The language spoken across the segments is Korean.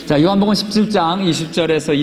자, 요한복음 17장 20절에서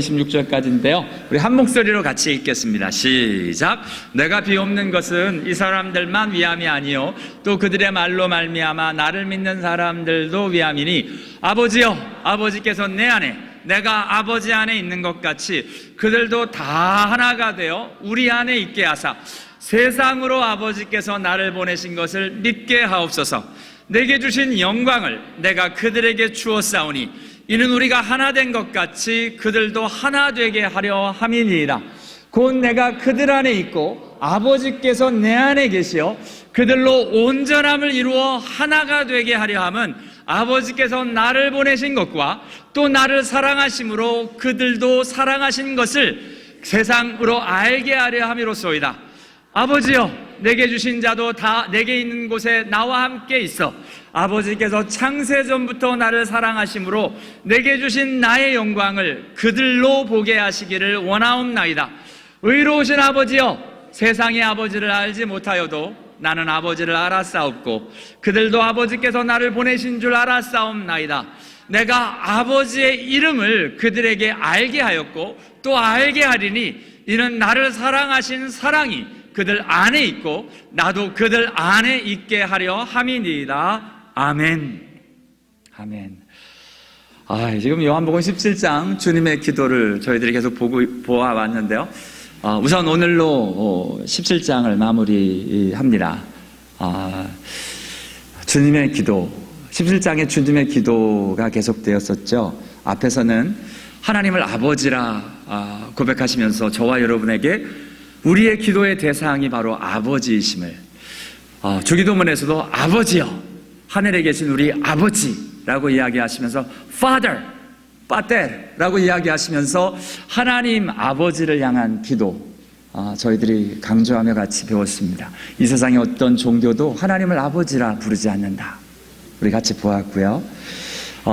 26절까지인데요. 우리 한 목소리로 같이 읽겠습니다. 시작. 내가 비옵는 것은 이 사람들만 위함이 아니요 또 그들의 말로 말미암아 나를 믿는 사람들도 위함이니 아버지여, 아버지께서 내 안에 내가 아버지 안에 있는 것 같이 그들도 다 하나가 되어 우리 안에 있게 하사 세상으로 아버지께서 나를 보내신 것을 믿게 하옵소서. 내게 주신 영광을 내가 그들에게 주었사오니 이는 우리가 하나 된 것 같이 그들도 하나 되게 하려 함이니이다. 곧 내가 그들 안에 있고 아버지께서 내 안에 계시어 그들로 온전함을 이루어 하나가 되게 하려 함은 아버지께서 나를 보내신 것과 또 나를 사랑하심으로 그들도 사랑하신 것을 세상으로 알게 하려 함이로소이다. 아버지여, 내게 주신 자도 다 내게 있는 곳에 나와 함께 있어 아버지께서 창세전부터 나를 사랑하심으로 내게 주신 나의 영광을 그들로 보게 하시기를 원하옵나이다. 의로우신 아버지여, 세상의 아버지를 알지 못하여도 나는 아버지를 알았사옵고 그들도 아버지께서 나를 보내신 줄 알았사옵나이다. 내가 아버지의 이름을 그들에게 알게 하였고 또 알게 하리니 이는 나를 사랑하신 사랑이 그들 안에 있고 나도 그들 안에 있게 하려 함이니이다. 아멘. 아멘. 지금 요한복음 17장 주님의 기도를 저희들이 계속 보아왔는데요. 우선 오늘로 17장을 마무리합니다. 주님의 기도, 17장의 주님의 기도가 계속되었었죠. 앞에서는 하나님을 아버지라 고백하시면서 저와 여러분에게 우리의 기도의 대상이 바로 아버지이심을, 주기도문에서도 아버지여, 하늘에 계신 우리 아버지라고 이야기하시면서 Father, 파테라고 이야기하시면서 하나님 아버지를 향한 기도, 저희들이 강조하며 같이 배웠습니다. 이 세상의 어떤 종교도 하나님을 아버지라 부르지 않는다. 우리 같이 보았고요.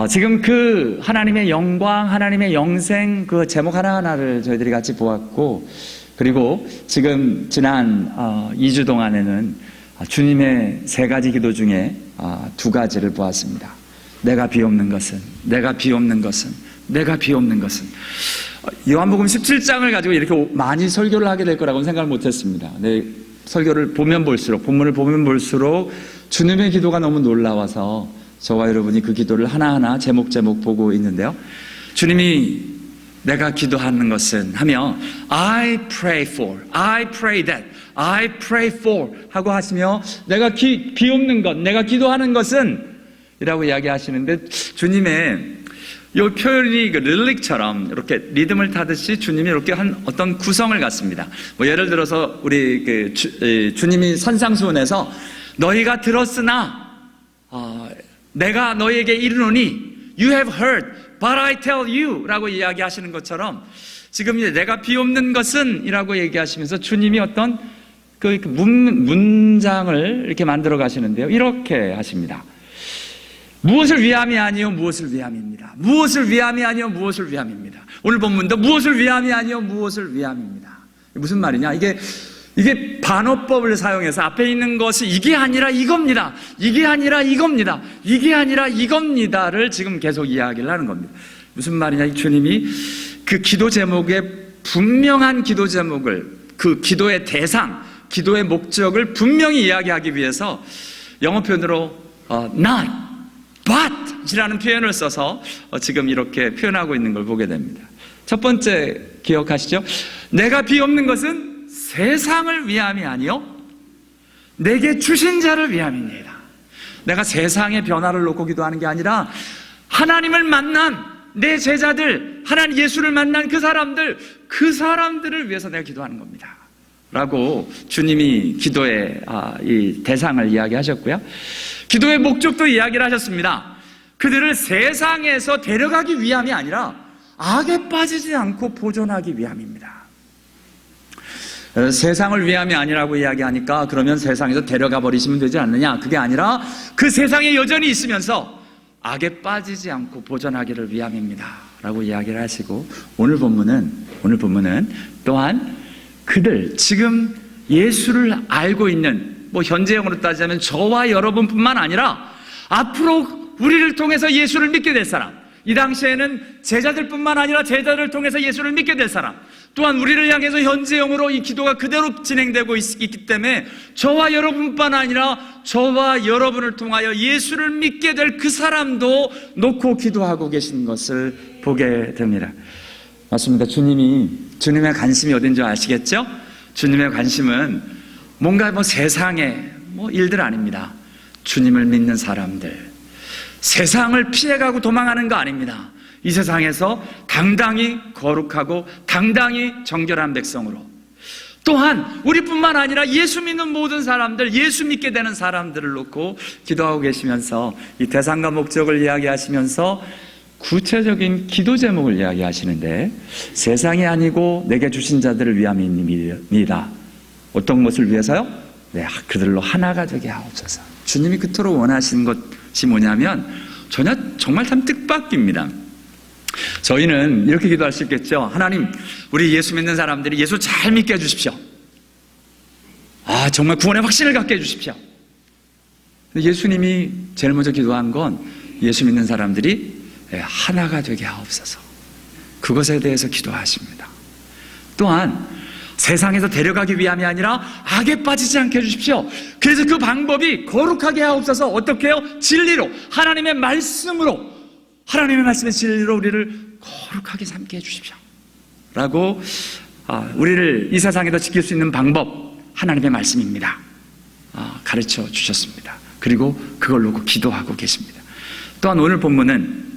지금 그 하나님의 영광, 하나님의 영생 그 제목 하나하나를 저희들이 같이 보았고, 그리고 지금 지난 2주 동안에는 주님의 3가지 기도 중에 2가지를 보았습니다. 내가 비옵는 것은, 내가 비옵는 것은, 내가 비옵는 것은. 요한복음 17장을 가지고 이렇게 많이 설교를 하게 될 거라고는 생각을 못했습니다. 네, 설교를 보면 볼수록, 본문을 보면 볼수록 주님의 기도가 너무 놀라워서 저와 여러분이 그 기도를 하나하나 제목 보고 있는데요. 주님이 내가 기도하는 것은 하며 I pray for, I pray that, I pray for 하고 하시며 내가 비옵는 것, 내가 기도하는 것은 이라고 이야기하시는데 주님의 이 표현이 그 릴릭처럼 이렇게 리듬을 타듯이 주님이 이렇게 한 어떤 구성을 갖습니다. 예를 들어서 우리 주님이 산상수훈에서 너희가 들었으나 내가 너희에게 이르노니 You have heard, but I tell you 라고 이야기하시는 것처럼 지금 이제 내가 비옵는 것은 이라고 얘기하시면서 주님이 어떤 그 문장을 이렇게 만들어 가시는데요. 이렇게 하십니다. 무엇을 위함이 아니요 무엇을 위함입니다. 무엇을 위함이 아니요 무엇을 위함입니다. 오늘 본문도 무엇을 위함이 아니요 무엇을 위함입니다. 무슨 말이냐? 이게 반어법을 사용해서 앞에 있는 것이 이게 아니라 이겁니다. 이게 아니라 이겁니다. 이게 아니라 이겁니다를 지금 계속 이야기를 하는 겁니다. 무슨 말이냐? 이 주님이 그 기도 제목의 분명한 기도 제목을, 그 기도의 대상, 기도의 목적을 분명히 이야기하기 위해서 영어 표현으로 not, but 이라는 표현을 써서 지금 이렇게 표현하고 있는 걸 보게 됩니다. 첫 번째 기억하시죠? 내가 비옵는 것은 세상을 위함이 아니요 내게 주신 자를 위함입니다. 내가 세상의 변화를 놓고 기도하는 게 아니라 하나님을 만난 내 제자들, 하나님 예수를 만난 그 사람들을 위해서 내가 기도하는 겁니다 라고 주님이 기도의 이 대상을 이야기하셨고요. 기도의 목적도 이야기를 하셨습니다. 그들을 세상에서 데려가기 위함이 아니라 악에 빠지지 않고 보존하기 위함입니다. 세상을 위함이 아니라고 이야기하니까 그러면 세상에서 데려가 버리시면 되지 않느냐? 그게 아니라 그 세상에 여전히 있으면서 악에 빠지지 않고 보존하기를 위함입니다 라고 이야기를 하시고, 오늘 본문은 또한 그들, 지금 예수를 알고 있는, 현재형으로 따지자면 저와 여러분뿐만 아니라 앞으로 우리를 통해서 예수를 믿게 될 사람, 이 당시에는 제자들뿐만 아니라 제자들을 통해서 예수를 믿게 될 사람, 또한 우리를 향해서 현재형으로 이 기도가 그대로 진행되고 있기 때문에 저와 여러분뿐만 아니라 저와 여러분을 통하여 예수를 믿게 될 그 사람도 놓고 기도하고 계신 것을 보게 됩니다. 맞습니다. 주님의 관심이 어딘지 아시겠죠? 주님의 관심은 뭔가 세상의 일들 아닙니다. 주님을 믿는 사람들, 세상을 피해가고 도망하는 거 아닙니다. 이 세상에서 당당히 거룩하고 당당히 정결한 백성으로, 또한 우리뿐만 아니라 예수 믿는 모든 사람들, 예수 믿게 되는 사람들을 놓고 기도하고 계시면서 이 대상과 목적을 이야기하시면서 구체적인 기도 제목을 이야기하시는데, 세상이 아니고 내게 주신 자들을 위함입니다. 어떤 것을 위해서요? 네, 그들로 하나가 되게 하옵소서. 주님이 그토록 원하시는 것이 뭐냐면 정말 참 뜻밖입니다. 저희는 이렇게 기도할 수 있겠죠. 하나님, 우리 예수 믿는 사람들이 예수 잘 믿게 해주십시오. 정말 구원의 확신을 갖게 해주십시오. 예수님이 제일 먼저 기도한 건 예수 믿는 사람들이 하나가 되게 하옵소서. 그것에 대해서 기도하십니다. 또한 세상에서 데려가기 위함이 아니라 악에 빠지지 않게 해주십시오. 그래서 그 방법이 거룩하게 하옵소서. 어떻게 해요? 진리로, 하나님의 말씀으로, 하나님의 말씀의 진리로 우리를 거룩하게 삼게 해주십시오 라고 우리를 이 세상에서 지킬 수 있는 방법, 하나님의 말씀입니다. 가르쳐 주셨습니다. 그리고 그걸 놓고 기도하고 계십니다. 또한 오늘 본문은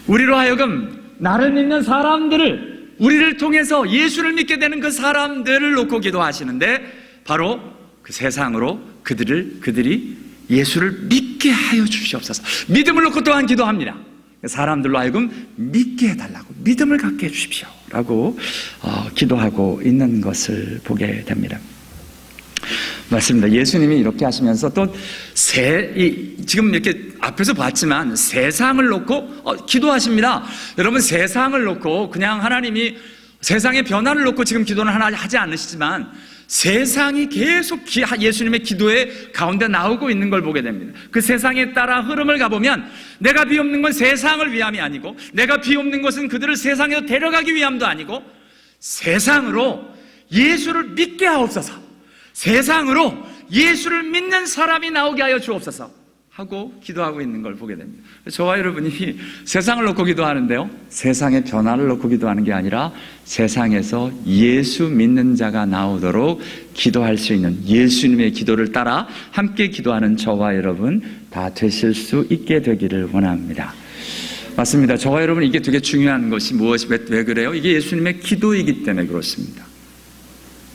우리로 하여금 나를 믿는 사람들을, 우리를 통해서 예수를 믿게 되는 그 사람들을 놓고 기도하시는데, 바로 그 세상으로 그들이 예수를 믿게 하여 주시옵소서. 믿음을 놓고 또한 기도합니다. 사람들로 하여금 믿게 해달라고, 믿음을 갖게 해주십시오 라고 기도하고 있는 것을 보게 됩니다. 맞습니다. 예수님이 이렇게 하시면서 또 지금 이렇게 앞에서 봤지만 세상을 놓고 기도하십니다. 여러분, 세상을 놓고 그냥 하나님이 세상의 변화를 놓고 지금 기도는 하지 않으시지만 세상이 계속 예수님의 기도의 가운데 나오고 있는 걸 보게 됩니다. 그 세상에 따라 흐름을 가보면 내가 비옵는 건 세상을 위함이 아니고, 내가 비옵는 것은 그들을 세상에서 데려가기 위함도 아니고, 세상으로 예수를 믿게 하옵소서, 세상으로 예수를 믿는 사람이 나오게 하여 주옵소서 하고 기도하고 있는 걸 보게 됩니다. 저와 여러분이 세상을 놓고 기도하는데요, 세상의 변화를 놓고 기도하는 게 아니라 세상에서 예수 믿는 자가 나오도록 기도할 수 있는, 예수님의 기도를 따라 함께 기도하는 저와 여러분 다 되실 수 있게 되기를 원합니다. 맞습니다. 저와 여러분, 이게 되게 중요한 것이 왜 그래요? 이게 예수님의 기도이기 때문에 그렇습니다.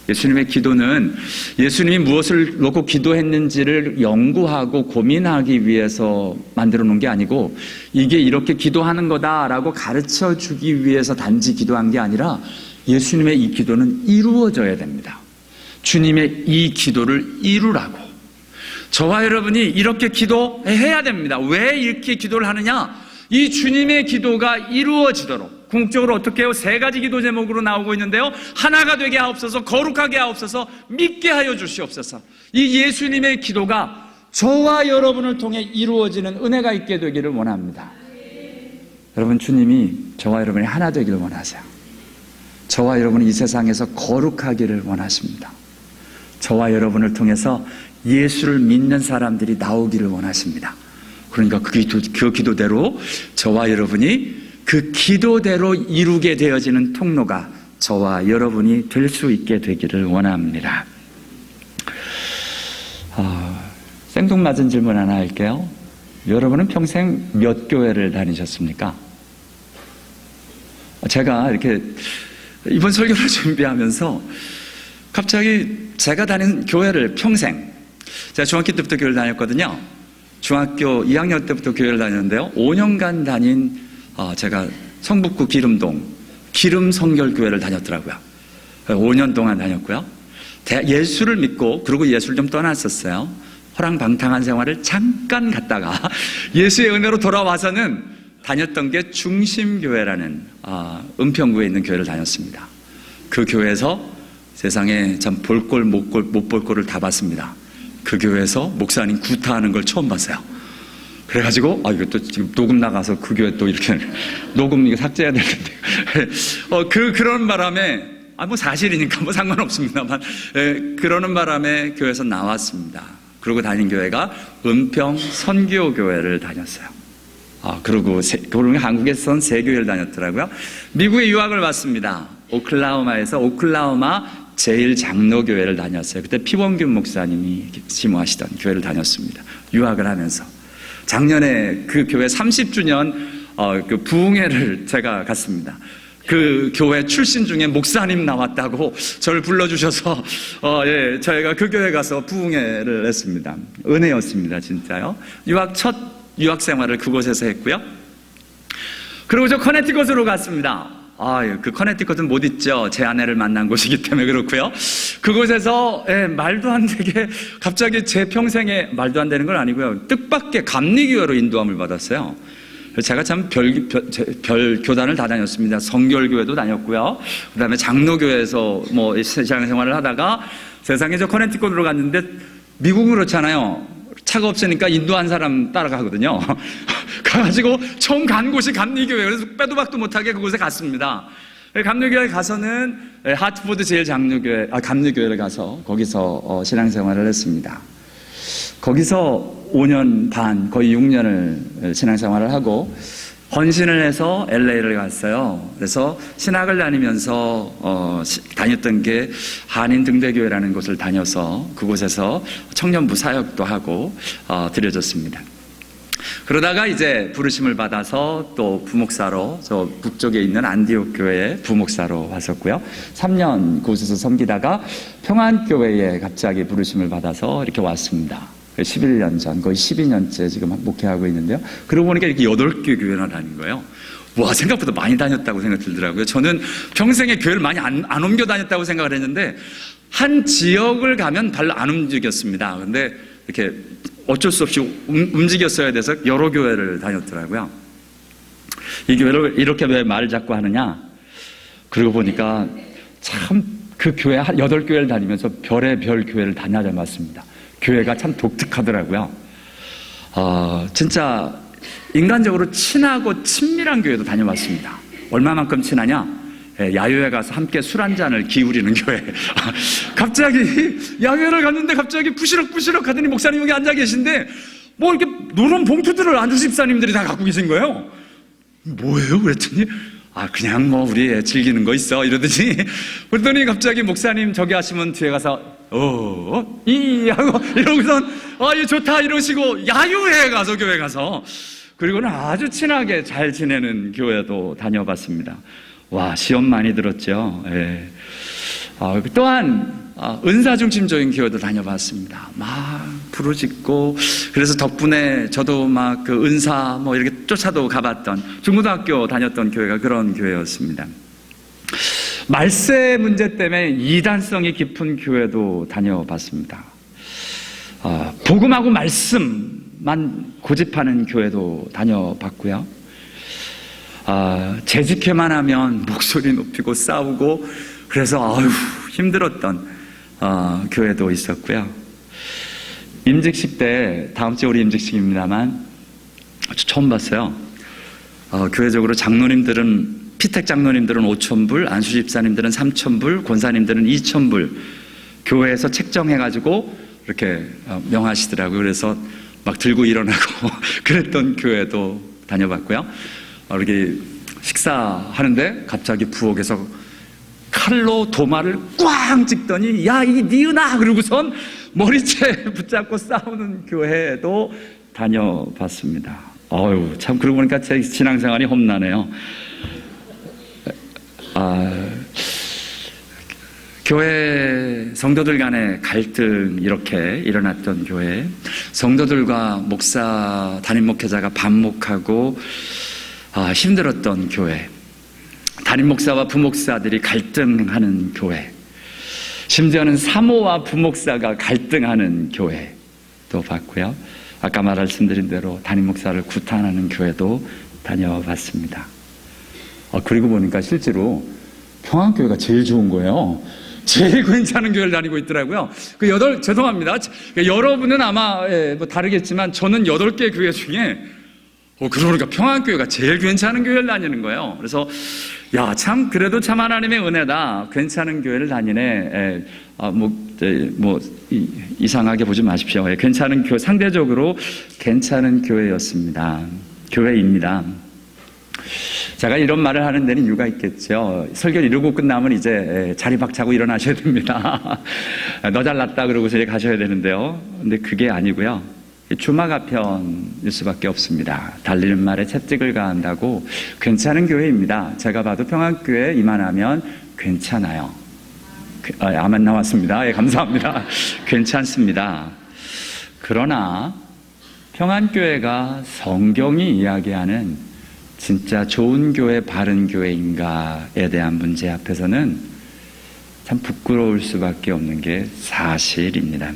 예수님의 기도는 예수님이 무엇을 놓고 기도했는지를 연구하고 고민하기 위해서 만들어 놓은 게 아니고, 이게 이렇게 기도하는 거다라고 가르쳐 주기 위해서 단지 기도한 게 아니라 예수님의 이 기도는 이루어져야 됩니다. 주님의 이 기도를 이루라고. 저와 여러분이 이렇게 기도해야 됩니다. 왜 이렇게 기도를 하느냐? 이 주님의 기도가 이루어지도록. 궁극적으로 어떻게 해요? 3가지 기도 제목으로 나오고 있는데요, 하나가 되게 하옵소서, 거룩하게 하옵소서, 믿게 하여 주시옵소서. 이 예수님의 기도가 저와 여러분을 통해 이루어지는 은혜가 있게 되기를 원합니다. 여러분, 주님이 저와 여러분이 하나 되기를 원하세요. 저와 여러분이 이 세상에서 거룩하기를 원하십니다. 저와 여러분을 통해서 예수를 믿는 사람들이 나오기를 원하십니다. 그러니까 그 기도대로 저와 여러분이 그 기도대로 이루게 되어지는 통로가 저와 여러분이 될 수 있게 되기를 원합니다. 생뚱맞은 질문 하나 할게요. 여러분은 평생 몇 교회를 다니셨습니까? 제가 이렇게 이번 설교를 준비하면서 갑자기 제가 다닌 교회를 평생, 제가 중학교 때부터 교회를 다녔거든요. 중학교 2학년 때부터 교회를 다녔는데요, 5년간 다닌 제가 성북구 기름동 기름성결교회를 다녔더라고요. 5년 동안 다녔고요. 예수를 믿고, 그리고 예수를 좀 떠났었어요. 호랑방탕한 생활을 잠깐 갔다가 예수의 은혜로 돌아와서는 다녔던 게 중심교회라는 은평구에 있는 교회를 다녔습니다. 그 교회에서 세상에 참 볼 꼴 못 볼 꼴을 다 봤습니다. 그 교회에서 목사님 구타하는 걸 처음 봤어요. 그래가지고 이것도 지금 녹음 나가서 그 교회 또 이렇게 녹음 이거 삭제해야 될 텐데 그런 바람에 뭐 사실이니까 뭐 상관없습니다만 그러는 바람에 교회에서 나왔습니다. 그러고 다닌 교회가 은평 선교교회를 다녔어요. 그리고 한국에선 세 교회를 다녔더라고요. 미국에 유학을 왔습니다. 오클라호마에서 오클라호마 제1장로교회를 다녔어요. 그때 피원균 목사님이 지무하시던 교회를 다녔습니다. 유학을 하면서. 작년에 그 교회 30주년 그 부흥회를 제가 갔습니다. 그 교회 출신 중에 목사님 나왔다고 저를 불러주셔서 저희가 그 교회 가서 부흥회를 했습니다. 은혜였습니다. 진짜요. 첫 유학 생활을 그곳에서 했고요. 그리고 저 커네티컷으로 갔습니다. 그 커네티컷은 못 잊죠. 제 아내를 만난 곳이기 때문에 그렇고요. 그곳에서 말도 안 되게 갑자기 제 평생에 말도 안 되는 건 아니고요. 뜻밖의 감리교회로 인도함을 받았어요. 제가 참 별 교단을 다 다녔습니다. 성결교회도 다녔고요. 그 다음에 장로교회에서 신앙생활을 하다가 세상에 저 커네티컷으로 갔는데 미국은 그렇잖아요. 차가 없으니까 인도한 사람 따라가거든요. 가가지고 처음 간 곳이 감리교회. 그래서 빼도 박도 못하게 그곳에 갔습니다. 감리교회에 가서는 하트포드 제1장로교회, 감리교회를 가서 거기서 신앙생활을 했습니다. 거기서 5년 반, 거의 6년을 신앙생활을 하고 헌신을 해서 LA를 갔어요. 그래서 신학을 다니면서 다녔던 게 한인 등대교회라는 곳을 다녀서 그곳에서 청년부 사역도 하고 드려졌습니다. 그러다가 이제 부르심을 받아서 또 부목사로 저 북쪽에 있는 안디옥 교회에 부목사로 왔었고요. 3년 그곳에서 섬기다가 평안교회에 갑자기 부르심을 받아서 이렇게 왔습니다. 11년 전, 거의 12년째 지금 목회하고 있는데요. 그러고 보니까 이렇게 8개 교회나 다닌 거예요. 와, 생각보다 많이 다녔다고 생각 들더라고요. 저는 평생에 교회를 많이 안 옮겨 다녔다고 생각을 했는데, 한 지역을 가면 별로 안 움직였습니다. 근데 이렇게 어쩔 수 없이 움직였어야 돼서 여러 교회를 다녔더라고요. 이 교회를 이렇게 왜 말을 자꾸 하느냐? 그러고 보니까 참 그 교회 8교회를 다니면서 별의 별 교회를 다녀봤습니다. 교회가 참 독특하더라고요. 진짜 인간적으로 친하고 친밀한 교회도 다녀봤습니다. 얼마만큼 친하냐? 야유회 가서 함께 술 한 잔을 기울이는 교회. 갑자기 야유회를 갔는데 갑자기 부시럭부시럭 하더니 목사님 여기 앉아 계신데 뭐 이렇게 노란 봉투들을 안주 집사님들이 다 갖고 계신 거예요. 뭐예요? 그랬더니 그냥 뭐 우리 즐기는 거 있어 이러더니 그랬더니 갑자기 목사님 저기 하시면 뒤에 가서 하고 이러고선 이거 좋다 이러시고 야유회 가서 교회 가서 그리고는 아주 친하게 잘 지내는 교회도 다녀봤습니다. 와, 시험 많이 들었죠. 예. 또한 은사중심적인 교회도 다녀봤습니다. 막 부르짖고 그래서 덕분에 저도 막 그 은사 뭐 이렇게 쫓아도 가봤던 중고등학교 다녔던 교회가 그런 교회였습니다. 말세 문제 때문에 이단성이 깊은 교회도 다녀봤습니다. 복음하고 말씀만 고집하는 교회도 다녀봤고요. 재직회만 하면 목소리 높이고 싸우고 그래서 힘들었던 교회도 있었고요. 임직식 때 다음 주에 우리 임직식입니다만 처음 봤어요. 교회적으로 장로님들은 피택 장로님들은 5,000불, 안수 집사님들은 3,000불, 권사님들은 2,000불 교회에서 책정해가지고 이렇게 명하시더라고요. 그래서 막 들고 일어나고 그랬던 교회도 다녀봤고요. 이렇게 식사하는데 갑자기 부엌에서 칼로 도마를 꽝 찍더니 야, 이 니은아! 그러고선 머리채 붙잡고 싸우는 교회도 다녀봤습니다. 참 그러고 보니까 제 신앙생활이 험나네요. 교회 성도들 간의 갈등 이렇게 일어났던 교회, 성도들과 목사, 담임 목회자가 반목하고 힘들었던 교회, 담임 목사와 부목사들이 갈등하는 교회, 심지어는 사모와 부목사가 갈등하는 교회도 봤고요. 아까 말씀드린 대로 담임 목사를 구탄하는 교회도 다녀봤습니다. 그리고 보니까 실제로 평안교회가 제일 좋은 거예요. 제일 괜찮은 교회를 다니고 있더라고요. 죄송합니다. 여러분은 아마 뭐 다르겠지만 저는 8개 교회 중에 그러니까 평안교회가 제일 괜찮은 교회를 다니는 거예요. 그래서 참 그래도 참 하나님의 은혜다. 괜찮은 교회를 다니네. 이상하게 보지 마십시오. 괜찮은 교회, 상대적으로 괜찮은 교회였습니다. 교회입니다. 제가 이런 말을 하는 데는 이유가 있겠죠. 설교를 이루고 끝나면 이제 자리 박차고 일어나셔야 됩니다. 너 잘났다 그러고서 이제 가셔야 되는데요. 근데 그게 아니고요. 주마가편일 수밖에 없습니다. 달리는 말에 채찍을 가한다고 괜찮은 교회입니다. 제가 봐도 평안교회 이만하면 괜찮아요. 아멘 나왔습니다. 예, 감사합니다. 괜찮습니다. 그러나 평안교회가 성경이 이야기하는 진짜 좋은 교회, 바른 교회인가에 대한 문제 앞에서는 참 부끄러울 수밖에 없는 게 사실입니다.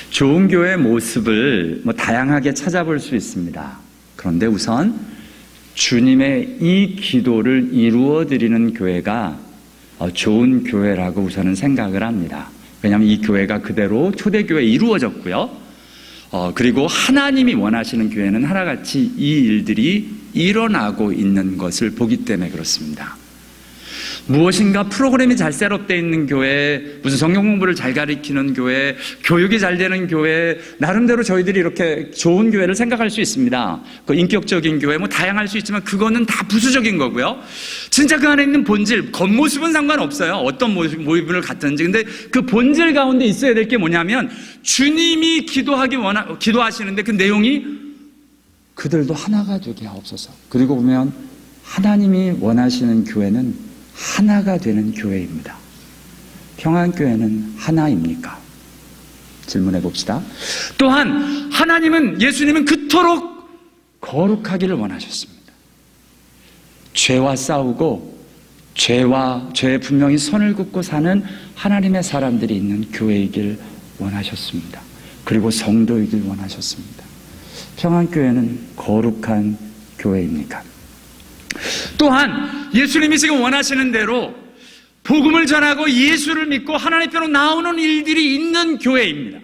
좋은 교회의 모습을 다양하게 찾아볼 수 있습니다. 그런데 우선 주님의 이 기도를 이루어드리는 교회가 좋은 교회라고 우선은 생각을 합니다. 왜냐하면 이 교회가 그대로 초대교회에 이루어졌고요. 그리고 하나님이 원하시는 교회는 하나같이 이 일들이 일어나고 있는 것을 보기 때문에 그렇습니다. 무엇인가 프로그램이 잘 셋업되어 있는 교회, 무슨 성경 공부를 잘 가르치는 교회, 교육이 잘 되는 교회, 나름대로 저희들이 이렇게 좋은 교회를 생각할 수 있습니다. 그 인격적인 교회, 다양할 수 있지만 그거는 다 부수적인 거고요. 진짜 그 안에 있는 본질, 겉모습은 상관없어요. 어떤 모습을 갖든지. 근데 그 본질 가운데 있어야 될 게 뭐냐면 주님이 기도하시는데 그 내용이 그들도 하나가 되게 하옵소서. 그리고 보면 하나님이 원하시는 교회는 하나가 되는 교회입니다. 평안교회는 하나입니까? 질문해 봅시다. 또한 예수님은 그토록 거룩하기를 원하셨습니다. 죄와 싸우고 죄에 분명히 선을 긋고 사는 하나님의 사람들이 있는 교회이길 원하셨습니다. 그리고 성도이길 원하셨습니다. 평안교회는 거룩한 교회입니까? 또한 예수님이 지금 원하시는 대로 복음을 전하고 예수를 믿고 하나님 편으로 나오는 일들이 있는 교회입니다.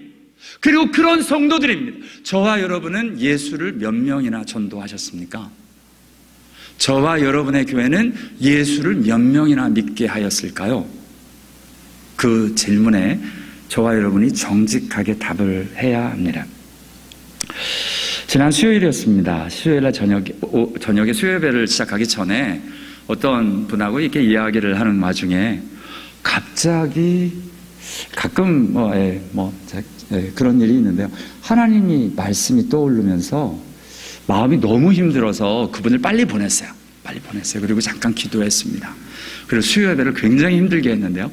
그리고 그런 성도들입니다. 저와 여러분은 예수를 몇 명이나 전도하셨습니까? 저와 여러분의 교회는 예수를 몇 명이나 믿게 하였을까요? 그 질문에 저와 여러분이 정직하게 답을 해야 합니다. 지난 수요일이었습니다. 수요일날 저녁에 수요예배를 시작하기 전에 어떤 분하고 이렇게 이야기를 하는 와중에 갑자기 가끔 그런 일이 있는데요. 하나님이 말씀이 떠오르면서 마음이 너무 힘들어서 그분을 빨리 보냈어요. 그리고 잠깐 기도했습니다. 그리고 수요예배를 굉장히 힘들게 했는데요.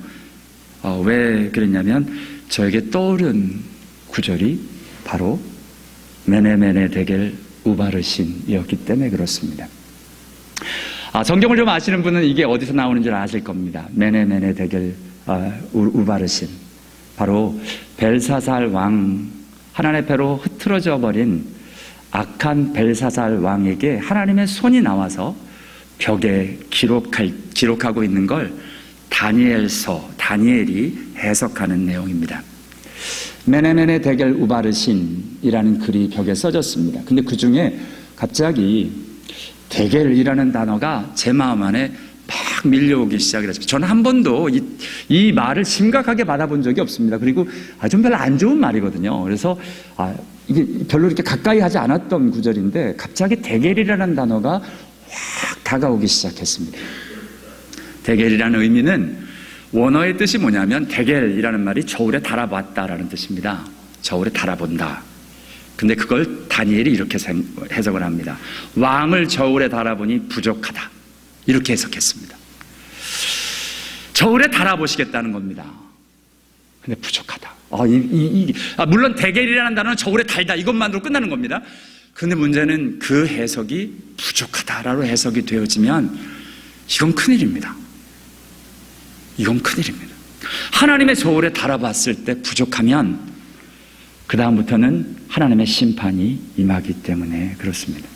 왜 그랬냐면 저에게 떠오른 구절이 바로 메네메네 데겔 우바르신이었기 때문에 그렇습니다. 성경을 좀 아시는 분은 이게 어디서 나오는 줄 아실 겁니다. 메네메네 데겔 우바르신. 바로 벨사살 왕, 하나님의 배로 흐트러져 버린 악한 벨사살 왕에게 하나님의 손이 나와서 벽에 기록하고 있는 걸 다니엘이 해석하는 내용입니다. 메네메네 데겔 우바르신이라는 글이 벽에 써졌습니다. 근데 그 중에 갑자기 데겔이라는 단어가 제 마음 안에 막 밀려오기 시작했습니다. 저는 한 번도 이 말을 심각하게 받아본 적이 없습니다. 그리고 좀 별로 안 좋은 말이거든요. 그래서 이게 별로 이렇게 가까이 하지 않았던 구절인데 갑자기 데겔이라는 단어가 확 다가오기 시작했습니다. 데겔이라는 의미는 원어의 뜻이 뭐냐면 데겔이라는 말이 저울에 달아봤다라는 뜻입니다. 저울에 달아본다. 근데 그걸 다니엘이 이렇게 해석을 합니다. 왕을 저울에 달아보니 부족하다. 이렇게 해석했습니다. 저울에 달아보시겠다는 겁니다. 근데 부족하다. 물론 데겔이라는 단어는 저울에 달다. 이것만으로 끝나는 겁니다. 근데 문제는 그 해석이 부족하다라고 해석이 되어지면 이건 큰일입니다. 하나님의 저울에 달아봤을 때 부족하면 그 다음부터는 하나님의 심판이 임하기 때문에 그렇습니다.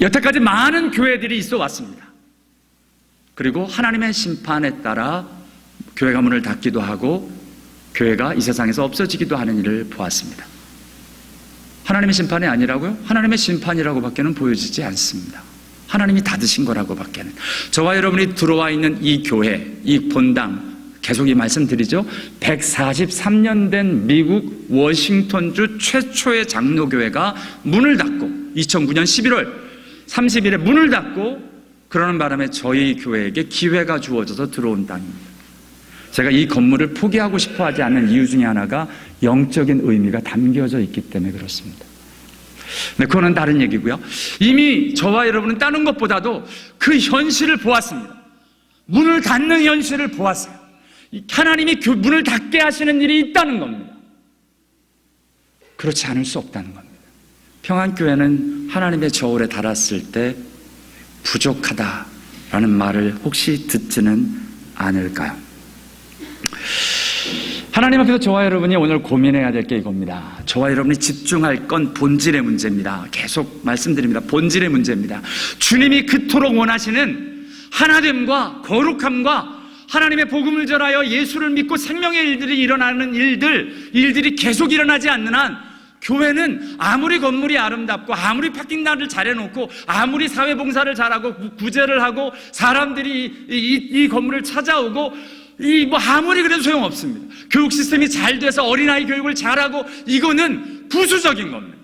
여태까지 많은 교회들이 있어 왔습니다. 그리고 하나님의 심판에 따라 교회가 문을 닫기도 하고 교회가 이 세상에서 없어지기도 하는 일을 보았습니다. 하나님의 심판이 아니라고요? 하나님의 심판이라고밖에는 보여지지 않습니다. 하나님이 닫으신 거라고밖에는. 저와 여러분이 들어와 있는 이 교회, 이 본당, 계속 이 말씀드리죠. 143년 된 미국 워싱턴주 최초의 장로교회가 문을 닫고 2009년 11월 30일에 문을 닫고 그러는 바람에 저희 교회에게 기회가 주어져서 들어온 땅입니다. 제가 이 건물을 포기하고 싶어 하지 않는 이유 중에 하나가 영적인 의미가 담겨져 있기 때문에 그렇습니다. 네, 그거는 다른 얘기고요. 이미 저와 여러분은 다른 것보다도 그 현실을 보았습니다. 문을 닫는 현실을 보았어요. 하나님이 문을 닫게 하시는 일이 있다는 겁니다. 그렇지 않을 수 없다는 겁니다. 평안교회는 하나님의 저울에 달았을 때 부족하다라는 말을 혹시 듣지는 않을까요? 하나님 앞에서 저와 여러분이 오늘 고민해야 될 게 이겁니다. 저와 여러분이 집중할 건 본질의 문제입니다. 계속 말씀드립니다. 본질의 문제입니다. 주님이 그토록 원하시는 하나됨과 거룩함과 하나님의 복음을 전하여 예수를 믿고 생명의 일들이 일어나는 일들이 계속 일어나지 않는 한 교회는 아무리 건물이 아름답고 아무리 파킹단을 잘해놓고 아무리 사회봉사를 잘하고 구제를 하고 사람들이 이 건물을 찾아오고 아무리 그래도 소용없습니다. 교육 시스템이 잘 돼서 어린아이 교육을 잘하고 이거는 부수적인 겁니다.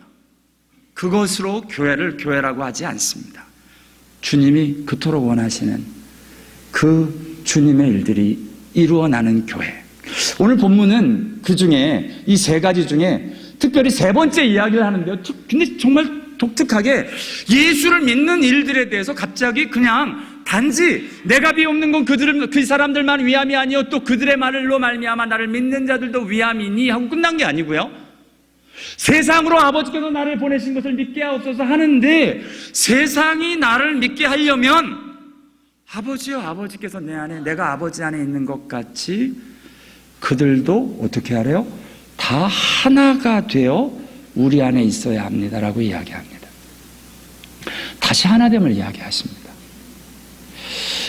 그것으로 교회를 교회라고 하지 않습니다. 주님이 그토록 원하시는 그 주님의 일들이 이루어나는 교회. 오늘 본문은 그 중에 이 세 가지 중에 특별히 세 번째 이야기를 하는데요. 근데 정말 독특하게 예수를 믿는 일들에 대해서 갑자기 그냥 단지 내가 비옵는 건 그 사람들만 위함이 아니요 또 그들의 말로 말미암아 나를 믿는 자들도 위함이니 하고 끝난 게 아니고요. 세상으로 아버지께서 나를 보내신 것을 믿게 하옵소서 하는데 세상이 나를 믿게 하려면 아버지요 아버지께서 내 안에 내가 아버지 안에 있는 것 같이 그들도 어떻게 하래요? 다 하나가 되어 우리 안에 있어야 합니다라고 이야기합니다. 다시 하나됨을 이야기하십니다.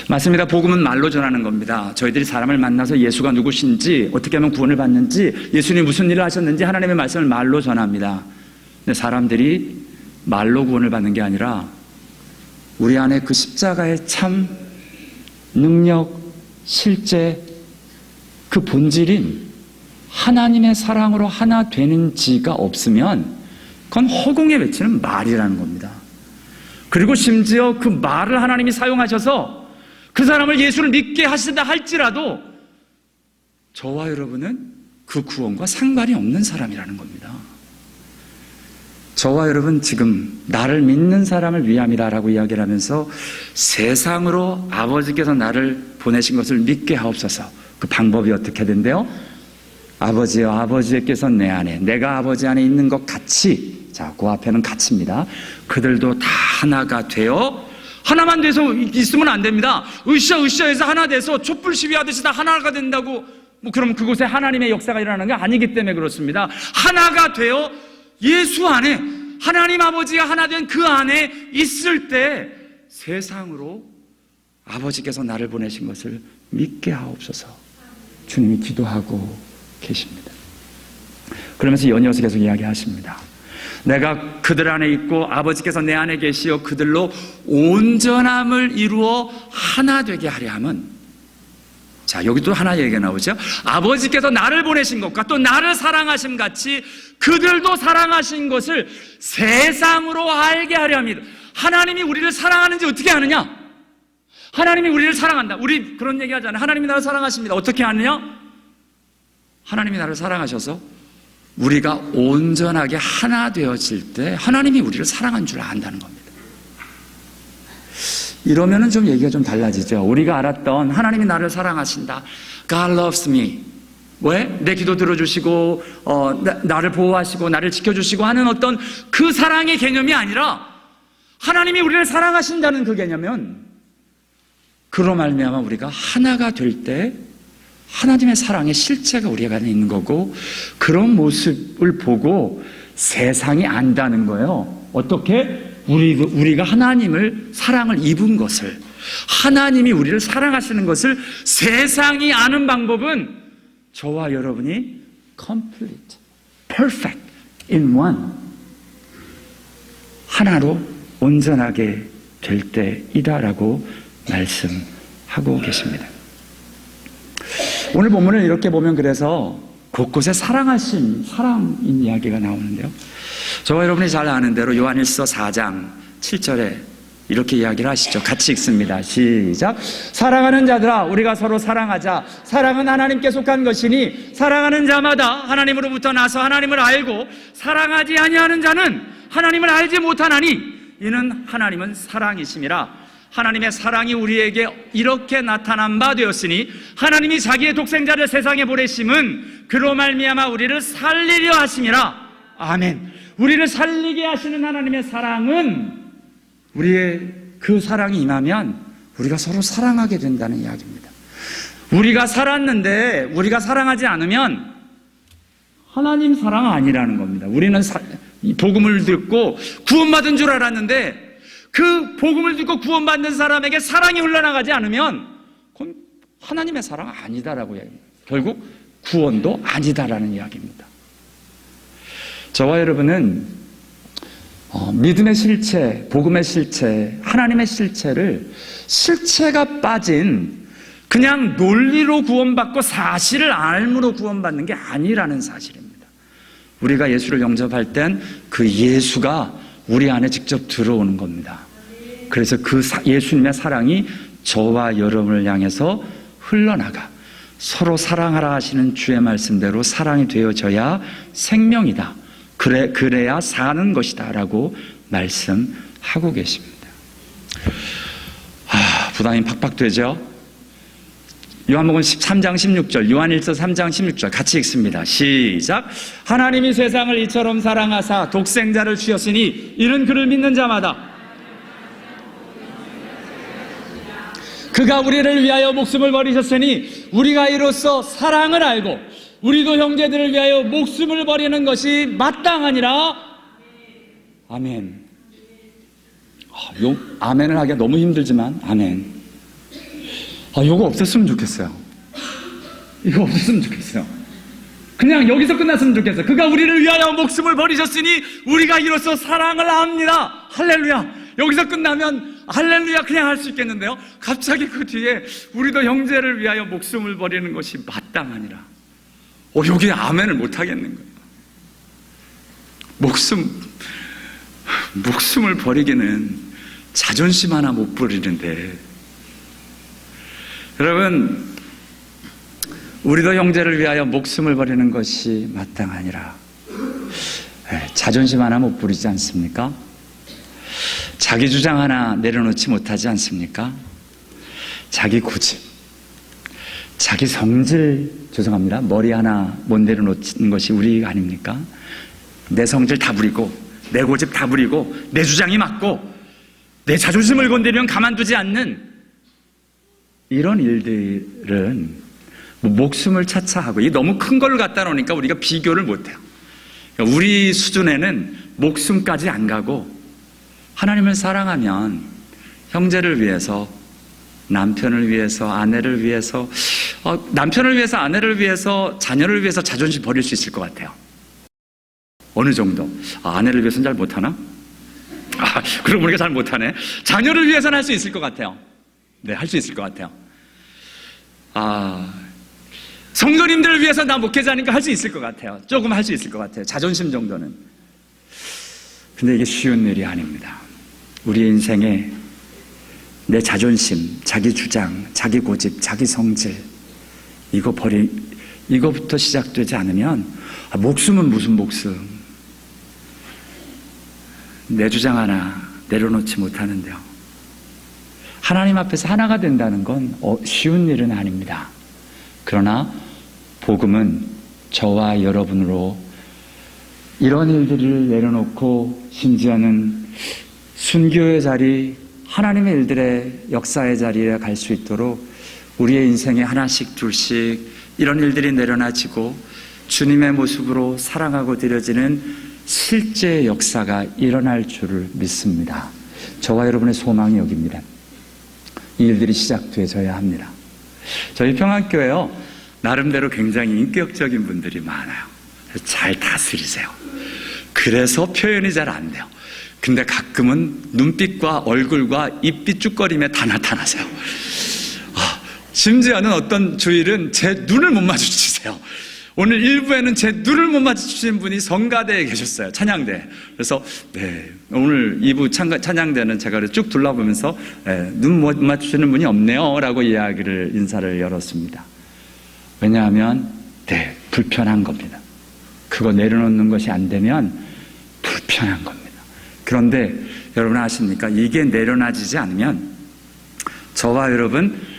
맞습니다. 복음은 말로 전하는 겁니다. 저희들이 사람을 만나서 예수가 누구신지 어떻게 하면 구원을 받는지 예수님이 무슨 일을 하셨는지 하나님의 말씀을 말로 전합니다. 근데 사람들이 말로 구원을 받는 게 아니라 우리 안에 그 십자가의 참 능력, 실제 그 본질인 하나님의 사랑으로 하나 되는지가 없으면 그건 허공에 외치는 말이라는 겁니다. 그리고 심지어 그 말을 하나님이 사용하셔서 그 사람을 예수를 믿게 하신다 할지라도 저와 여러분은 그 구원과 상관이 없는 사람이라는 겁니다. 저와 여러분 지금 나를 믿는 사람을 위함이라고 이야기를 하면서 세상으로 아버지께서 나를 보내신 것을 믿게 하옵소서. 그 방법이 어떻게 된대요? 아버지여 아버지께서 내 안에 내가 아버지 안에 있는 것 같이 자, 그 앞에는 같이입니다. 그들도 다 하나가 되어 하나만 돼서 있으면 안 됩니다. 으쌰으쌰해서 하나 돼서 촛불 시위하듯이 다 하나가 된다고 그럼 그곳에 하나님의 역사가 일어나는 게 아니기 때문에 그렇습니다. 하나가 되어 예수 안에 하나님 아버지가 하나 된 그 안에 있을 때 세상으로 아버지께서 나를 보내신 것을 믿게 하옵소서. 주님이 기도하고 계십니다. 그러면서 연이어서 계속 이야기하십니다. 내가 그들 안에 있고 아버지께서 내 안에 계시어 그들로 온전함을 이루어 하나 되게 하려 함은 자 여기 또 하나 얘기가 나오죠. 아버지께서 나를 보내신 것과 또 나를 사랑하심 같이 그들도 사랑하신 것을 세상으로 알게 하려 합니다. 하나님이 우리를 사랑하는지 어떻게 아느냐? 하나님이 우리를 사랑한다. 우리 그런 얘기 하잖아요. 하나님이 나를 사랑하십니다. 어떻게 아느냐? 하나님이 나를 사랑하셔서 우리가 온전하게 하나 되어질 때 하나님이 우리를 사랑한 줄 안다는 겁니다. 이러면은 좀 얘기가 좀 달라지죠. 우리가 알았던 하나님이 나를 사랑하신다. God loves me. 왜? 내 기도 들어주시고 나를 보호하시고 나를 지켜주시고 하는 어떤 그 사랑의 개념이 아니라 하나님이 우리를 사랑하신다는 그 개념은 그로 말미암아 우리가 하나가 될 때 하나님의 사랑의 실체가 우리 안에 있는 거고 그런 모습을 보고 세상이 안다는 거예요. 어떻게? 우리가 하나님을 사랑을 입은 것을, 하나님이 우리를 사랑하시는 것을 세상이 아는 방법은 저와 여러분이 complete, perfect in one, 하나로 온전하게 될 때이다라고 말씀하고 계십니다. 오늘 본문을 이렇게 보면 그래서 곳곳에 사랑인 이야기가 나오는데요. 저와 여러분이 잘 아는 대로 요한일서 4장 7절에 이렇게 이야기를 하시죠. 같이 읽습니다. 시작. 사랑하는 자들아, 우리가 서로 사랑하자. 사랑은 하나님께 속한 것이니 사랑하는 자마다 하나님으로부터 나서 하나님을 알고 사랑하지 아니하는 자는 하나님을 알지 못하나니 이는 하나님은 사랑이심이라. 하나님의 사랑이 우리에게 이렇게 나타난 바 되었으니 하나님이 자기의 독생자를 세상에 보내심은 그로 말미암아 우리를 살리려 하심이라. 아멘. 우리를 살리게 하시는 하나님의 사랑은, 우리의 그 사랑이 임하면 우리가 서로 사랑하게 된다는 이야기입니다. 우리가 살았는데 우리가 사랑하지 않으면 하나님 사랑 아니라는 겁니다. 우리는 복음을 듣고 구원받은 줄 알았는데 그 복음을 듣고 구원받는 사람에게 사랑이 흘러나가지 않으면 그건 하나님의 사랑 아니다라고 이야기합니다. 결국 구원도 아니다라는 이야기입니다. 저와 여러분은 믿음의 실체, 복음의 실체, 하나님의 실체를 실체가 빠진 그냥 논리로 구원받고 사실을 알므로 구원받는 게 아니라는 사실입니다. 우리가 예수를 영접할 땐 그 예수가 우리 안에 직접 들어오는 겁니다. 그래서 그 예수님의 사랑이 저와 여러분을 향해서 흘러나가 서로 사랑하라 하시는 주의 말씀대로 사랑이 되어져야 생명이다. 그래야 사는 것이다 라고 말씀하고 계십니다. 부담이 팍팍 되죠? 요한복음 3장 16절, 요한일서 3장 16절 같이 읽습니다. 시작. 하나님이 세상을 이처럼 사랑하사 독생자를 주셨으니 이는 그를 믿는 자마다 그가 우리를 위하여 목숨을 버리셨으니 우리가 이로써 사랑을 알고 우리도 형제들을 위하여 목숨을 버리는 것이 마땅하니라. 아멘. 아멘을 하기가 너무 힘들지만 아멘. 이거 없었으면 좋겠어요. 이거 없었으면 좋겠어요. 그냥 여기서 끝났으면 좋겠어요. 그가 우리를 위하여 목숨을 버리셨으니 우리가 이로써 사랑을 합니다. 할렐루야. 여기서 끝나면 할렐루야 그냥 할 수 있겠는데요, 갑자기 그 뒤에 우리도 형제를 위하여 목숨을 버리는 것이 마땅하니라. 여기 아멘을 못 하겠는 거예요. 목숨을 버리기는 자존심 하나 못 버리는데, 여러분, 우리도 형제를 위하여 목숨을 버리는 것이 마땅하니라. 자존심 하나 못 부리지 않습니까? 자기 주장 하나 내려놓지 못하지 않습니까? 자기 고집, 자기 성질, 죄송합니다, 머리 하나 못 내려놓는 것이 우리 아닙니까? 내 성질 다 부리고 내 고집 다 부리고 내 주장이 맞고 내 자존심을 건드리면 가만두지 않는 이런 일들은 목숨을 차차하고, 이게 너무 큰 걸 갖다 놓으니까 우리가 비교를 못해요. 그러니까 우리 수준에는 목숨까지 안 가고 하나님을 사랑하면 형제를 위해서, 남편을 위해서, 아내를 위해서, 남편을 위해서, 아내를 위해서, 자녀를 위해서 자존심 버릴 수 있을 것 같아요. 어느 정도. 아내를 위해서는 잘 못하나? 그러고 보니까 잘 못하네. 자녀를 위해서는 할 수 있을 것 같아요. 네, 할 수 있을 것 같아요. 성도님들을 위해서 나 목회자니까 할 수 있을 것 같아요. 조금 할 수 있을 것 같아요. 자존심 정도는. 근데 이게 쉬운 일이 아닙니다. 우리 인생에 내 자존심, 자기 주장, 자기 고집, 자기 성질, 이거부터 시작되지 않으면, 목숨은 무슨 목숨? 내 주장 하나 내려놓지 못하는데요. 하나님 앞에서 하나가 된다는 건 쉬운 일은 아닙니다. 그러나 복음은 저와 여러분으로 이런 일들을 내려놓고, 심지어는 순교의 자리, 하나님의 일들의 역사의 자리에 갈 수 있도록 우리의 인생에 하나씩 둘씩 이런 일들이 내려놔지고 주님의 모습으로 사랑하고 드려지는 실제 역사가 일어날 줄을 믿습니다. 저와 여러분의 소망이 여기입니다. 이 일들이 시작되어져야 합니다. 저희 평안교회요, 나름대로 굉장히 인격적인 분들이 많아요. 잘 다스리세요. 그래서 표현이 잘 안 돼요. 근데 가끔은 눈빛과 얼굴과 입 삐죽거림에 다 나타나세요. 심지어는 어떤 주일은 제 눈을 못 마주치세요. 오늘 일부에는 제 눈을 못 마주치신 분이 성가대에 계셨어요. 찬양대. 그래서 오늘 2부 찬양대는 제가 쭉 둘러보면서 눈 못 마주치는 분이 없네요 라고 인사를 열었습니다. 왜냐하면 불편한 겁니다. 그거 내려놓는 것이 안 되면 불편한 겁니다. 그런데 여러분 아십니까? 이게 내려놔지지 않으면 저와 여러분,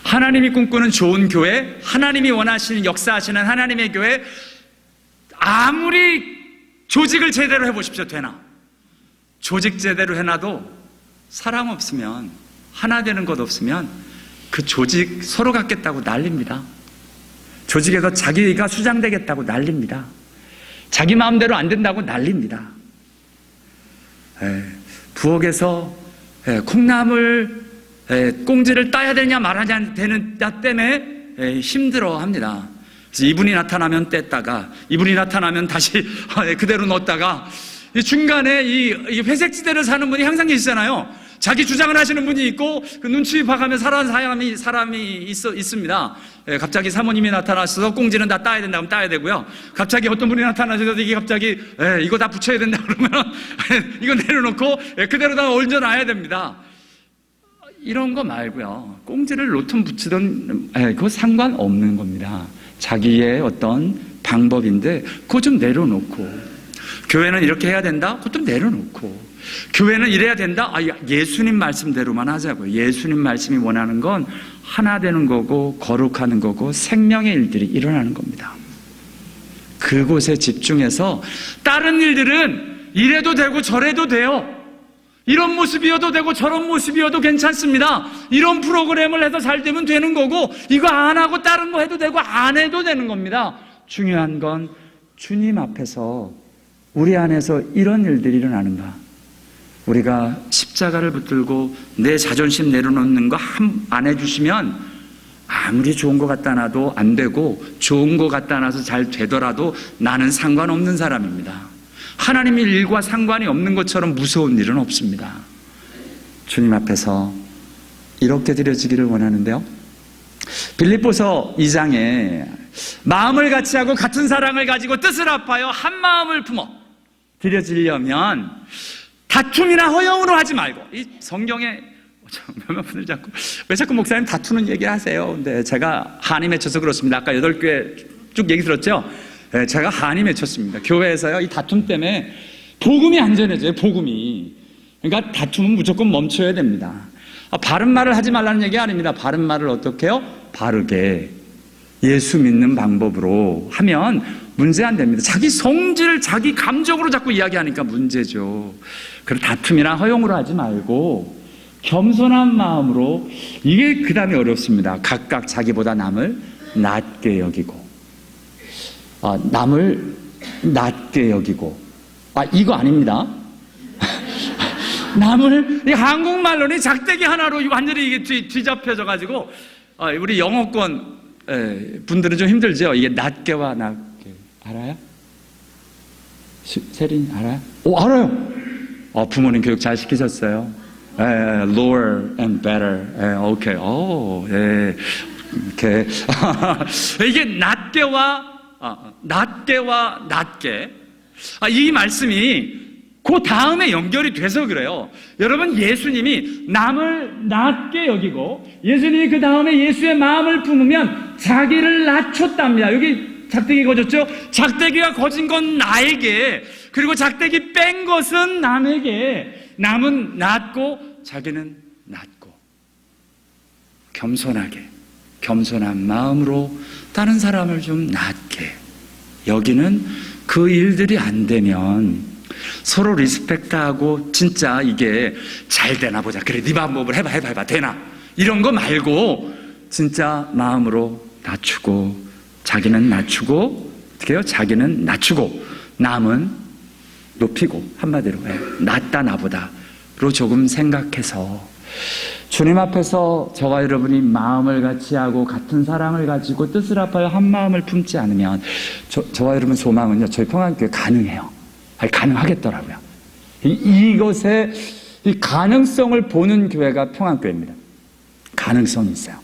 하나님이 꿈꾸는 좋은 교회, 하나님이 원하시는 역사하시는 하나님의 교회, 아무리 조직을 제대로 해보십시오. 되나? 조직 제대로 해놔도 사랑 없으면, 하나 되는 것 없으면 그 조직 서로 갖겠다고 난립니다. 조직에서 자기가 수장되겠다고 난립니다. 자기 마음대로 안 된다고 난립니다. 부엌에서 콩나물 꽁지를 따야 되냐 말아야 되는 나 때문에 힘들어합니다. 그래서 이분이 나타나면 뗐다가 이분이 나타나면 다시 그대로 넣었다가 중간에 이 회색지대를 사는 분이 항상 계시잖아요. 자기 주장을 하시는 분이 있고 그 눈치 봐가며 살아가는 사람이 있습니다. 갑자기 사모님이 나타나셔서 꽁지는 다 따야 된다면 따야 되고요. 갑자기 어떤 분이 나타나셔서 이게 갑자기 이거 다 붙여야 된다 그러면 이거 내려놓고 그대로 다 얹어놔야 됩니다. 이런 거 말고요. 꽁지를 놓든 붙이든 그거 상관없는 겁니다. 자기의 어떤 방법인데 그거 좀 내려놓고, 교회는 이렇게 해야 된다? 그것도 내려놓고, 교회는 이래야 된다? 예수님 말씀대로만 하자고요. 예수님 말씀이 원하는 건 하나 되는 거고 거룩하는 거고 생명의 일들이 일어나는 겁니다. 그곳에 집중해서 다른 일들은 이래도 되고 저래도 돼요. 이런 모습이어도 되고 저런 모습이어도 괜찮습니다. 이런 프로그램을 해서 잘 되면 되는 거고, 이거 안 하고 다른 거 해도 되고 안 해도 되는 겁니다. 중요한 건 주님 앞에서 우리 안에서 이런 일들이 일어나는가. 우리가 십자가를 붙들고 내 자존심 내려놓는 거 안 해주시면 아무리 좋은 거 갖다 놔도 안 되고, 좋은 거 갖다 놔서 잘 되더라도 나는 상관없는 사람입니다. 하나님의 일과 상관이 없는 것처럼 무서운 일은 없습니다. 주님 앞에서 이렇게 드려지기를 원하는데요, 빌립보서 2장에 마음을 같이 하고 같은 사랑을 가지고 뜻을 합하여 한 마음을 품어 드려지려면 다툼이나 허영으로 하지 말고, 이 성경에 몇몇 분들 왜 자꾸 목사님 다투는 얘기 하세요? 근데 제가 한이 맺혀서 그렇습니다. 아까 8교회 쭉 얘기 들었죠? 제가 한이 맺혔습니다. 교회에서요, 이 다툼 때문에 복음이 안 전해져요. 복음이. 그러니까 다툼은 무조건 멈춰야 됩니다. 바른 말을 하지 말라는 얘기 아닙니다. 바른 말을 어떻게 해요? 바르게 예수 믿는 방법으로 하면 문제 안 됩니다. 자기 성질, 자기 감정으로 자꾸 이야기하니까 문제죠. 그래서 다툼이나 허용으로 하지 말고 겸손한 마음으로, 이게 그 다음에 어렵습니다. 각각 자기보다 남을 낮게 여기고, 남을 낮게 여기고, 이거 아닙니다. 남을, 이 한국말로는 작대기 하나로 완전히 이게 뒤잡혀져가지고, 우리 영어권 분들은 좀 힘들죠. 이게 낮게와 낮게. 알아요? 세린이 알아요? 알아요. 부모님 교육 잘 시키셨어요. Lower and better. 오케이. 이렇게. 이게 낮게와 낮게. 이 말씀이 그 다음에 연결이 돼서 그래요. 여러분, 예수님이 남을 낮게 여기고, 예수님이 그 다음에 예수의 마음을 품으면 자기를 낮췄답니다. 여기 작대기 거졌죠? 작대기가 거진 건 나에게, 그리고 작대기 뺀 것은 남에게. 남은 낮고 자기는 낮고, 겸손한 마음으로 다른 사람을 좀 낮게 여기는 그 일들이 안 되면 서로 리스펙트하고, 진짜 이게 잘 되나 보자. 그래, 네 방법을 해봐. 되나? 이런 거 말고 진짜 마음으로 낮추고, 자기는 낮추고, 어떻게 해요? 자기는 낮추고, 남은 높이고 한마디로 낫다 나보다로 조금 생각해서 주님 앞에서 저와 여러분이 마음을 같이 하고 같은 사랑을 가지고 뜻을 합하여 한 마음을 품지 않으면 저와 여러분 소망은요, 저희 평안교회 가능해요. 가능하겠더라고요. 이것의 이 가능성을 보는 교회가 평안교회입니다. 가능성이 있어요.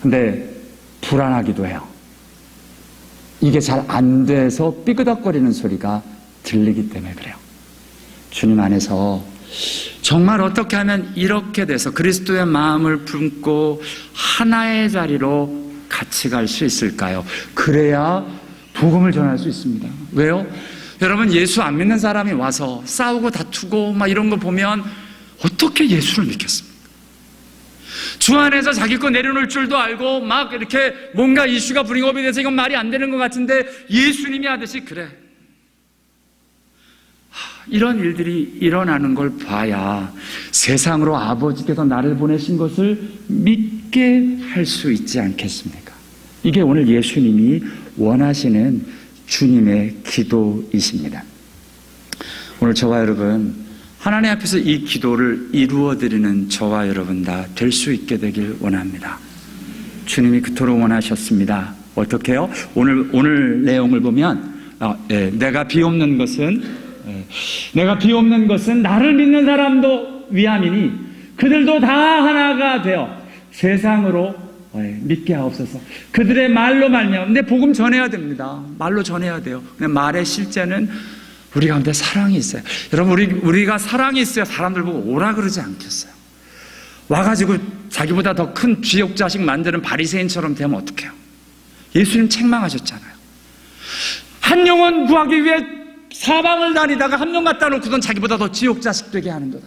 근데 불안하기도 해요. 이게 잘 안 돼서 삐그덕거리는 소리가 들리기 때문에 그래요. 주님 안에서 정말 어떻게 하면 이렇게 돼서 그리스도의 마음을 품고 하나의 자리로 같이 갈 수 있을까요? 그래야 복음을 전할 수 있습니다. 왜요? 여러분, 예수 안 믿는 사람이 와서 싸우고 다투고 막 이런 거 보면 어떻게 예수를 믿겠습니까? 주 안에서 자기 거 내려놓을 줄도 알고 막 이렇게 뭔가 이슈가 브링업이 돼서 이건 말이 안 되는 것 같은데 예수님이 하듯이 그래. 이런 일들이 일어나는 걸 봐야 세상으로 아버지께서 나를 보내신 것을 믿게 할 수 있지 않겠습니까? 이게 오늘 예수님이 원하시는 주님의 기도이십니다. 오늘 저와 여러분, 하나님 앞에서 이 기도를 이루어드리는 저와 여러분 다 될 수 있게 되길 원합니다. 주님이 그토록 원하셨습니다. 어떻게 해요? 오늘 내용을 보면 내가 비옵는 것은 나를 믿는 사람도 위함이니 그들도 다 하나가 되어 세상으로 믿게 하옵소서. 그들의 말로 말미암아. 근데 복음 전해야 됩니다. 말로 전해야 돼요. 근데 말의 실제는 우리 가운데 사랑이 있어요. 여러분, 우리가 사랑이 있어야 사람들 보고 오라 그러지 않겠어요? 와가지고 자기보다 더 큰 쥐욕 자식 만드는 바리새인처럼 되면 어떡해요? 예수님 책망하셨잖아요. 한 영혼 구하기 위해 사방을 다니다가 한 명 갖다 놓고선 자기보다 더 쥐욕 자식 되게 하는도다.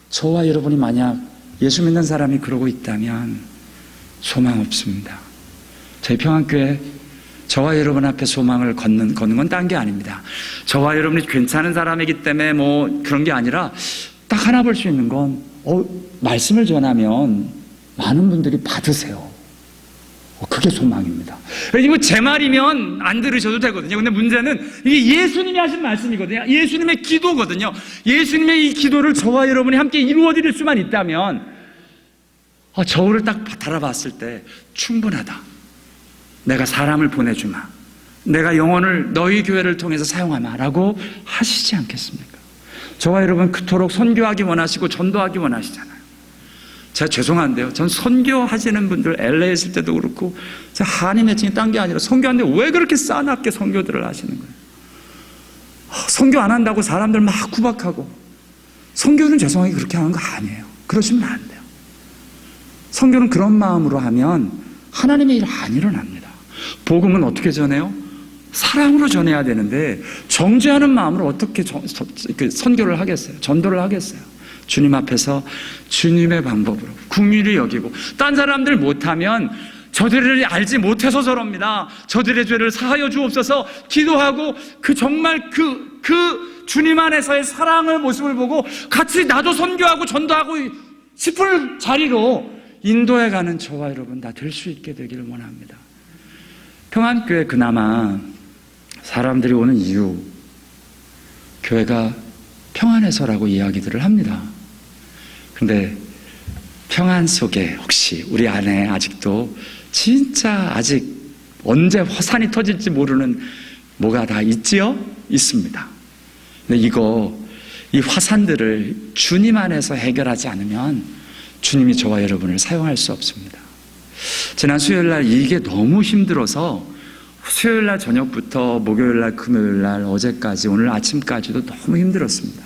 저와 여러분이 만약 예수 믿는 사람이 그러고 있다면 소망 없습니다. 저희 평안교회 저와 여러분 앞에 소망을 거는 건 딴 게 아닙니다. 저와 여러분이 괜찮은 사람이기 때문에 뭐 그런 게 아니라 딱 하나 볼 수 있는 건 말씀을 전하면 많은 분들이 받으세요. 그게 소망입니다. 이거 제 말이면 안 들으셔도 되거든요. 근데 문제는 이게 예수님이 하신 말씀이거든요. 예수님의 기도거든요. 예수님의 이 기도를 저와 여러분이 함께 이루어드릴 수만 있다면 저울을 딱 달아봤을 때 충분하다. 내가 사람을 보내주마. 내가 영혼을 너희 교회를 통해서 사용하마 라고 하시지 않겠습니까? 저와 여러분 그토록 선교하기 원하시고 전도하기 원하시잖아요. 제가 죄송한데요. 전 선교하시는 분들 LA 있을 때도 그렇고 제가 한인 매칭이 딴 게 아니라 선교하는데 왜 그렇게 싸납게 선교들을 하시는 거예요? 선교 안 한다고 사람들 막 구박하고 선교는 죄송하게 그렇게 하는 거 아니에요. 그러시면 안 돼요. 선교는 그런 마음으로 하면 하나님의 일 안 일어납니다. 복음은 어떻게 전해요? 사랑으로 전해야 되는데 정죄하는 마음으로 어떻게 선교를 하겠어요? 전도를 하겠어요? 주님 앞에서 주님의 방법으로 긍휼히 여기고 딴 사람들 못하면 저들을 알지 못해서 저럽니다. 저들의 죄를 사하여 주옵소서 기도하고 정말 그 주님 안에서의 사랑의 모습을 보고 같이 나도 선교하고 전도하고 싶을 자리로 인도해가는 저와 여러분 다 될 수 있게 되기를 원합니다. 평안교회 그나마 사람들이 오는 이유, 교회가 평안해서라고 이야기들을 합니다. 근데 평안 속에 혹시 우리 안에 아직도 진짜 아직 언제 화산이 터질지 모르는 뭐가 다 있지요? 있습니다. 근데 이 화산들을 주님 안에서 해결하지 않으면 주님이 저와 여러분을 사용할 수 없습니다. 지난 수요일날 이게 너무 힘들어서 수요일날 저녁부터 목요일날 금요일날 어제까지 오늘 아침까지도 너무 힘들었습니다.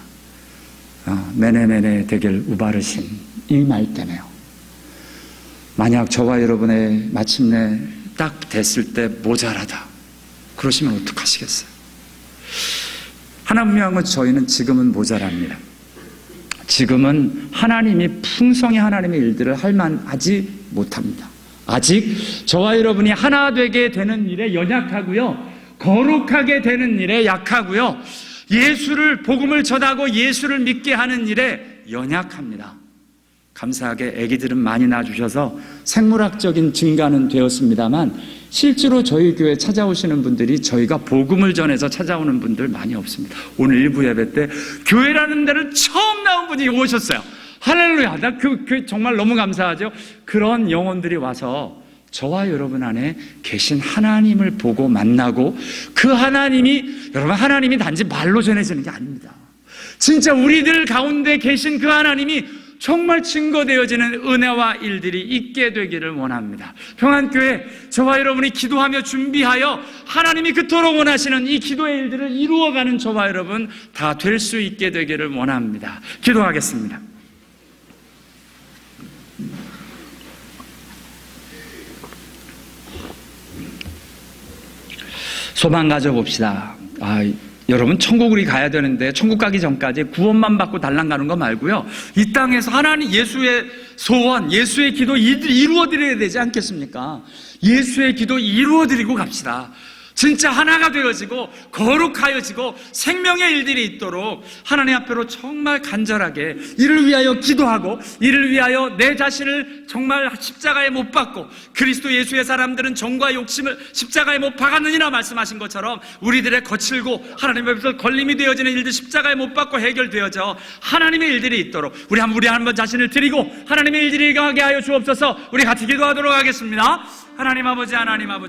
메네메네 대결 우바르신 이 말 때문에요. 만약 저와 여러분의 마침내 딱 됐을 때 모자라다 그러시면 어떡하시겠어요? 하나 분명한 건 저희는 지금은 모자랍니다. 지금은 하나님이 풍성히 하나님의 일들을 할 만하지 못합니다. 아직 저와 여러분이 하나 되게 되는 일에 연약하고요, 거룩하게 되는 일에 약하고요, 복음을 전하고 예수를 믿게 하는 일에 연약합니다. 감사하게 아기들은 많이 낳아주셔서 생물학적인 증가는 되었습니다만 실제로 저희 교회 찾아오시는 분들이 저희가 복음을 전해서 찾아오는 분들 많이 없습니다. 오늘 일부 예배 때 교회라는 데를 처음 나온 분이 오셨어요. 할렐루야. 나 정말 너무 감사하죠. 그런 영혼들이 와서 저와 여러분 안에 계신 하나님을 보고 만나고 그 하나님이, 여러분, 하나님이 단지 말로 전해지는 게 아닙니다. 진짜 우리들 가운데 계신 그 하나님이 정말 증거되어지는 은혜와 일들이 있게 되기를 원합니다. 평안교회, 저와 여러분이 기도하며 준비하여 하나님이 그토록 원하시는 이 기도의 일들을 이루어가는 저와 여러분 다 될 수 있게 되기를 원합니다. 기도하겠습니다. 소망 가져봅시다. 여러분, 천국으로 가야 되는데 천국 가기 전까지 구원만 받고 달랑 가는 거 말고요, 이 땅에서 하나님 예수의 소원, 예수의 기도 이루어드려야 되지 않겠습니까? 예수의 기도 이루어드리고 갑시다. 진짜 하나가 되어지고 거룩하여지고 생명의 일들이 있도록 하나님 앞으로 정말 간절하게 이를 위하여 기도하고, 이를 위하여 내 자신을 정말 십자가에 못 박고, 그리스도 예수의 사람들은 정과 욕심을 십자가에 못 박았느니라 말씀하신 것처럼 우리들의 거칠고 하나님 앞에서 걸림이 되어지는 일들 십자가에 못 박고 해결되어져 하나님의 일들이 있도록 우리 한번 자신을 드리고 하나님의 일들이 가게 하여 주옵소서. 우리 같이 기도하도록 하겠습니다. 하나님 아버지, 하나님 아버지.